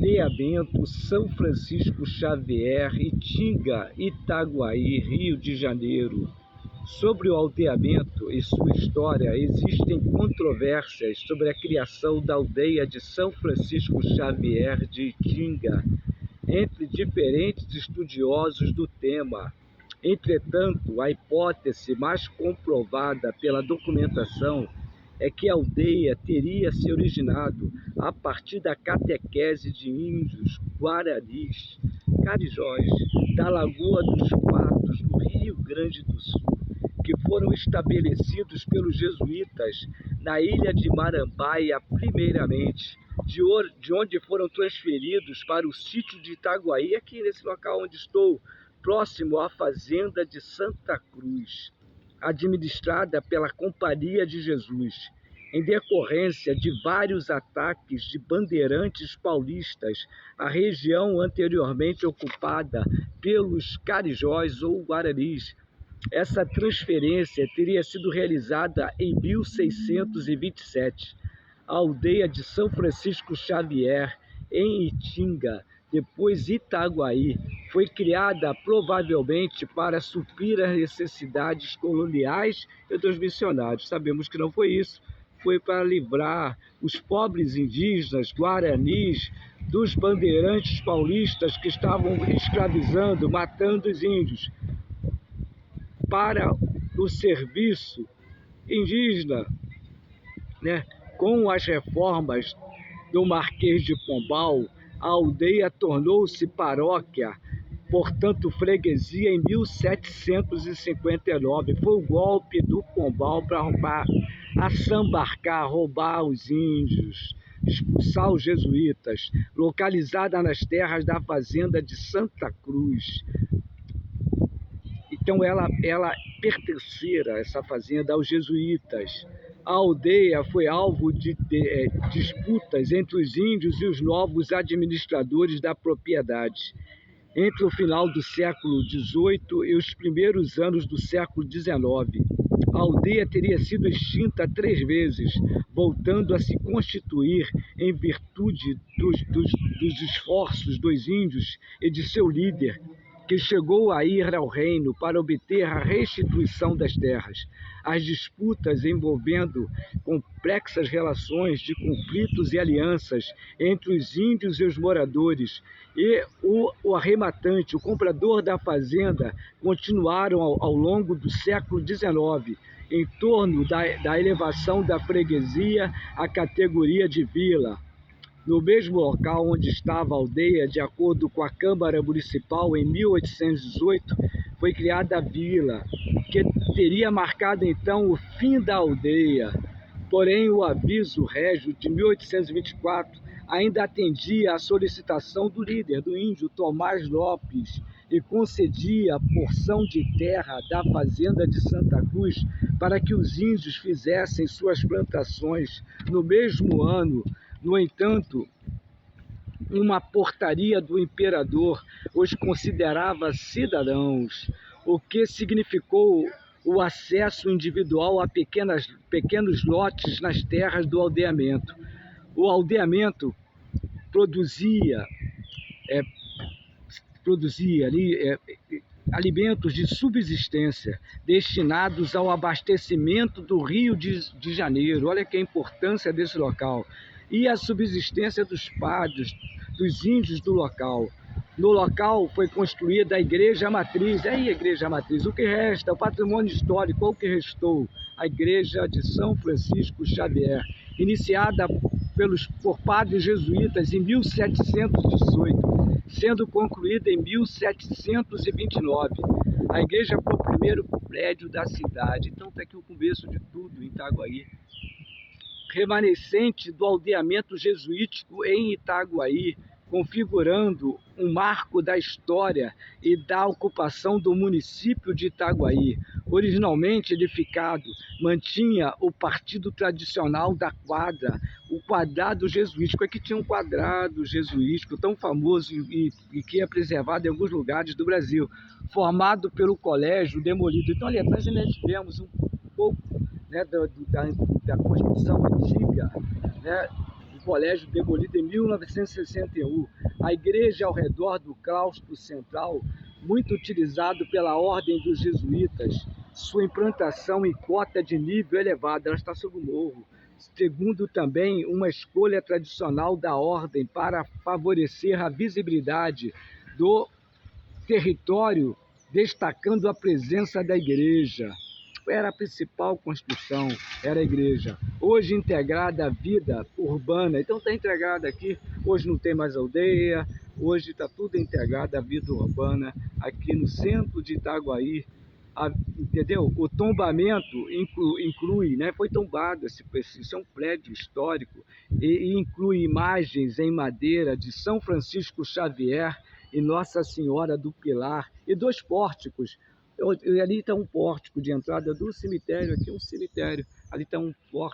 Aldeamento São Francisco Xavier, Itinga, Itaguaí, Rio de Janeiro. Sobre o aldeamento e sua história, existem controvérsias sobre a criação da aldeia de São Francisco Xavier de Itinga entre diferentes estudiosos do tema. Entretanto, a hipótese mais comprovada pela documentação é que a aldeia teria se originado a partir da catequese de índios guaranis, carijós, da Lagoa dos Patos, no Rio Grande do Sul, que foram estabelecidos pelos jesuítas na ilha de Marambaia primeiramente, de onde foram transferidos para o sítio de Itaguaí, aqui nesse local onde estou, próximo à fazenda de Santa Cruz, administrada pela Companhia de Jesus, em decorrência de vários ataques de bandeirantes paulistas à região anteriormente ocupada pelos carijós ou guaranis. Essa transferência teria sido realizada em 1627. A aldeia de São Francisco Xavier, em Itinga, depois Itaguaí, foi criada provavelmente para suprir as necessidades coloniais e dos missionários. Sabemos que não foi isso, foi para livrar os pobres indígenas guaranis dos bandeirantes paulistas que estavam escravizando, matando os índios. Para o serviço indígena, com as reformas do Marquês de Pombal, a aldeia tornou-se paróquia, portanto freguesia, em 1759. Foi o golpe do Pombal para assambarcar, roubar os índios, expulsar os jesuítas, localizada nas terras da fazenda de Santa Cruz. Então ela pertencia, essa fazenda, aos jesuítas. A aldeia foi alvo de disputas entre os índios e os novos administradores da propriedade. Entre o final do século XVIII e os primeiros anos do século XIX, a aldeia teria sido extinta 3 vezes, voltando a se constituir em virtude dos esforços dos índios e de seu líder, que chegou a ir ao reino para obter a restituição das terras. As disputas envolvendo complexas relações de conflitos e alianças entre os índios e os moradores e o arrematante, o comprador da fazenda, continuaram ao longo do século XIX, em torno da elevação da freguesia à categoria de vila. No mesmo local onde estava a aldeia, de acordo com a Câmara Municipal, em 1818, foi criada a vila, que teria marcado então o fim da aldeia. Porém, o aviso régio de 1824 ainda atendia à solicitação do líder, do índio Tomás Lopes, e concedia a porção de terra da fazenda de Santa Cruz para que os índios fizessem suas plantações. No mesmo ano, no entanto, uma portaria do imperador os considerava cidadãos, o que significou o acesso individual a pequenos lotes nas terras do aldeamento. O aldeamento produzia ali alimentos de subsistência destinados ao abastecimento do Rio de Janeiro. Olha que a importância desse local. E a subsistência dos padres, dos índios do local. No local foi construída a Igreja Matriz. Aí a Igreja Matriz, o que resta? O patrimônio histórico, o que restou? A Igreja de São Francisco Xavier, iniciada por padres jesuítas em 1718, sendo concluída em 1729. A igreja foi o primeiro prédio da cidade. Então está aqui o começo de tudo em Itaguaí. Remanescente do aldeamento jesuítico em Itaguaí, configurando um marco da história e da ocupação do município de Itaguaí. Originalmente edificado, mantinha o partido tradicional da quadra, o quadrado jesuítico. Aqui tinha um quadrado jesuítico tão famoso e que é preservado em alguns lugares do Brasil, formado pelo colégio demolido. Então ali atrás nós tivemos um pouco da construção antiga, colégio demolido em 1961. A igreja ao redor do claustro central, muito utilizado pela ordem dos jesuítas. Sua implantação em cota de nível elevada, ela está sob o morro. Segundo também uma escolha tradicional da ordem para favorecer a visibilidade do território, destacando a presença da igreja. Era a principal construção, era a igreja. Hoje integrada à vida urbana, então está integrada aqui, hoje não tem mais aldeia, hoje está tudo integrado à vida urbana, aqui no centro de Itaguaí, entendeu? O tombamento inclui, né? Foi tombado, isso é um prédio histórico, e inclui imagens em madeira de São Francisco Xavier e Nossa Senhora do Pilar, e 2 pórticos. Ali está um pórtico de entrada do cemitério, aqui é um cemitério. Ali está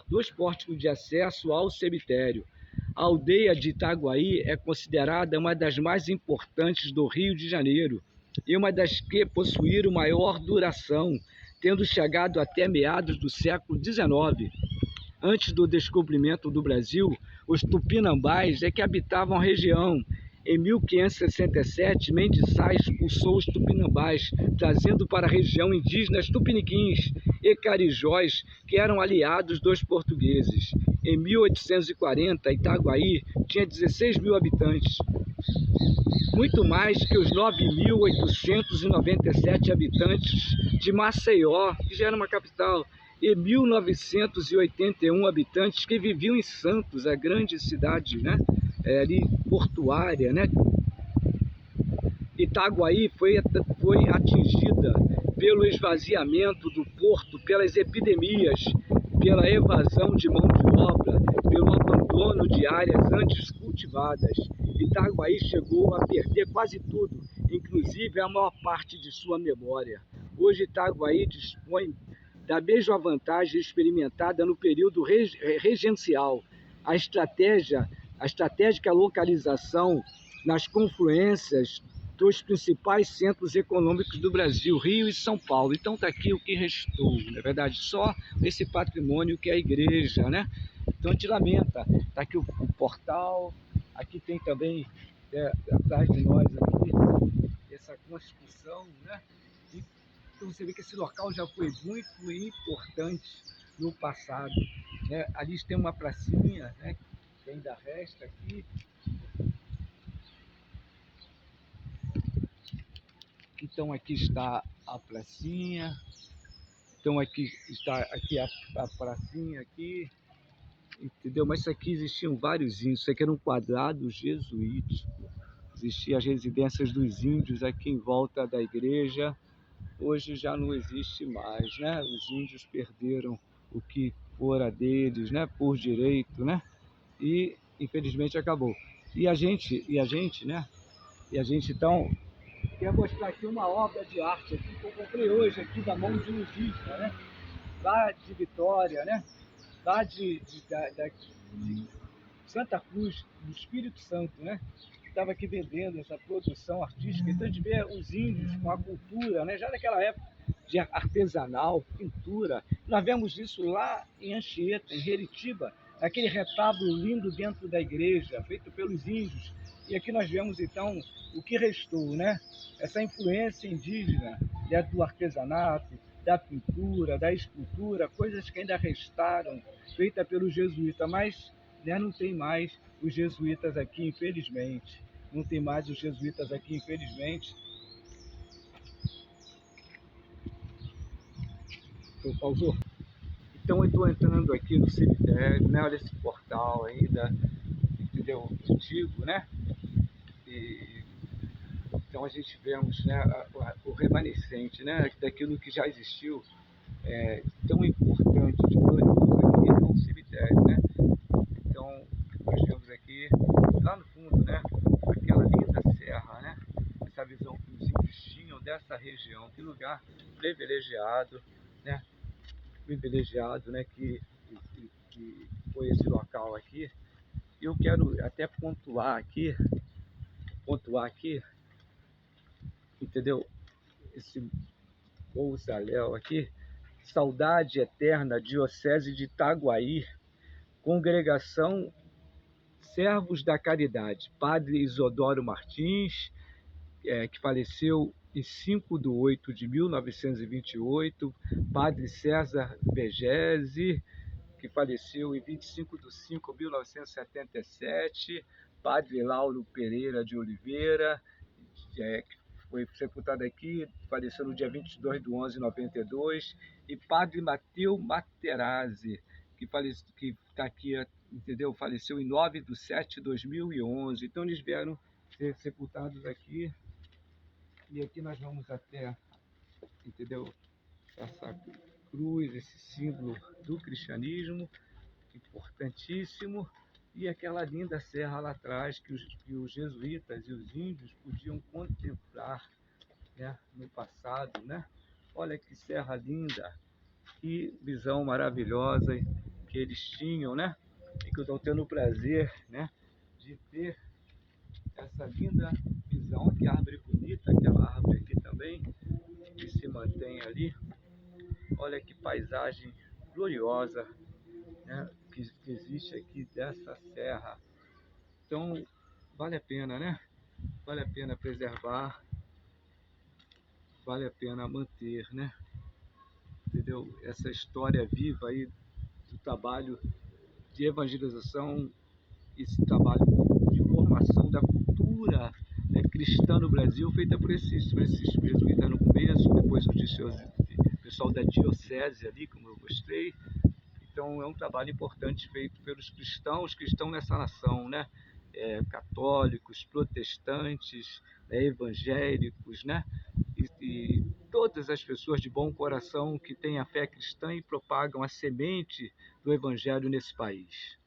2 pórticos de acesso ao cemitério. A aldeia de Itaguaí é considerada uma das mais importantes do Rio de Janeiro e uma das que possuíram maior duração, tendo chegado até meados do século XIX. Antes do descobrimento do Brasil, os tupinambás é que habitavam a região. Em 1567, Mendes Sá expulsou os tupinambás, trazendo para a região indígenas tupiniquins e carijóis, que eram aliados dos portugueses. Em 1840, Itaguaí tinha 16 mil habitantes, muito mais que os 9.897 habitantes de Maceió, que já era uma capital, e 1.981 habitantes que viviam em Santos, a grande cidade, né? Ali portuária, né? Itaguaí foi atingida pelo esvaziamento do porto, pelas epidemias, pela evasão de mão de obra, pelo abandono de áreas antes cultivadas. Itaguaí chegou a perder quase tudo, inclusive a maior parte de sua memória. Hoje Itaguaí dispõe da mesma vantagem experimentada no período regencial. A estratégica localização nas confluências dos principais centros econômicos do Brasil, Rio e São Paulo. Então está aqui o que restou, na verdade, só esse patrimônio que é a igreja, né? Então a gente lamenta. Está aqui o portal, aqui tem também, atrás de nós aqui, essa construção, né? Então você vê que esse local já foi muito importante no passado, né? Ali tem uma pracinha, né, que ainda resta aqui. Então aqui está a pracinha. Então aqui está a pracinha aqui, entendeu? Mas isso aqui existiam vários índios. Isso aqui era um quadrado jesuítico. Existiam as residências dos índios aqui em volta da igreja. Hoje já não existe mais, né? Os índios perderam o que fora deles, né? Por direito, né? E infelizmente acabou. E a gente, né? E a gente então quer mostrar aqui uma obra de arte aqui, que eu comprei hoje aqui da mão de um indígena, né? Lá de Vitória, né? Lá de Santa Cruz, do Espírito Santo, né? Estava aqui vendendo essa produção artística. Então a gente vê os índios com a cultura, né? Já naquela época de artesanal, pintura. Nós vemos isso lá em Anchieta, em Heritiba, aquele retábulo lindo dentro da igreja, feito pelos índios. E aqui nós vemos então o que restou, né? Essa influência indígena, né? Do artesanato, da pintura, da escultura, coisas que ainda restaram, feitas pelos jesuítas, mas, né, não tem mais os jesuítas aqui, infelizmente. Não tem mais os jesuítas aqui, infelizmente. Pausou? Então eu estou entrando aqui no cemitério, né? Olha esse portal ainda, entendeu? Antigo, né? E então a gente vemos, né, o remanescente, né, daquilo que já existiu, tão importante, de glorioso aqui, é um cemitério, né? Então nós vemos aqui, lá no fundo, né, aquela linda serra, né? Essa visão que os índios tinham dessa região, que lugar privilegiado, né? Privilegiado, né, que foi esse local aqui. E eu quero até pontuar aqui, entendeu? Esse mausoléu aqui, Saudade Eterna, Diocese de Itaguaí, Congregação servos da caridade, Padre Isodoro Martins, que faleceu em 5/8/1928, Padre César Begesi, que faleceu em 25/5/1977, Padre Lauro Pereira de Oliveira, que foi sepultado aqui, faleceu no dia 22/11/92, e Padre Mateu Materazzi, que está aqui, entendeu? Faleceu em 9/7/2011. Então eles vieram ser sepultados aqui, e aqui nós vamos até, entendeu? Essa cruz, esse símbolo do cristianismo, importantíssimo, e aquela linda serra lá atrás que os jesuítas e os índios podiam contemplar, né, no passado, né? Olha que serra linda, que visão maravilhosa que eles tinham, né? E que eu estou tendo o prazer, né, de ter essa linda visão. Que árvore bonita, aquela árvore aqui também, que se mantém ali. Olha que paisagem gloriosa, né, que existe aqui dessa serra. Então, vale a pena, né? Vale a pena preservar, vale a pena manter, né? Entendeu? Essa história viva aí do trabalho de evangelização, esse trabalho de formação da cultura, né, cristã no Brasil, feita por esses jesuítas no começo, depois o pessoal da diocese ali, como eu mostrei. Então é um trabalho importante feito pelos cristãos que estão nessa nação, né? Católicos, protestantes, evangélicos, né? E todas as pessoas de bom coração que têm a fé cristã e propagam a semente do evangelho nesse país.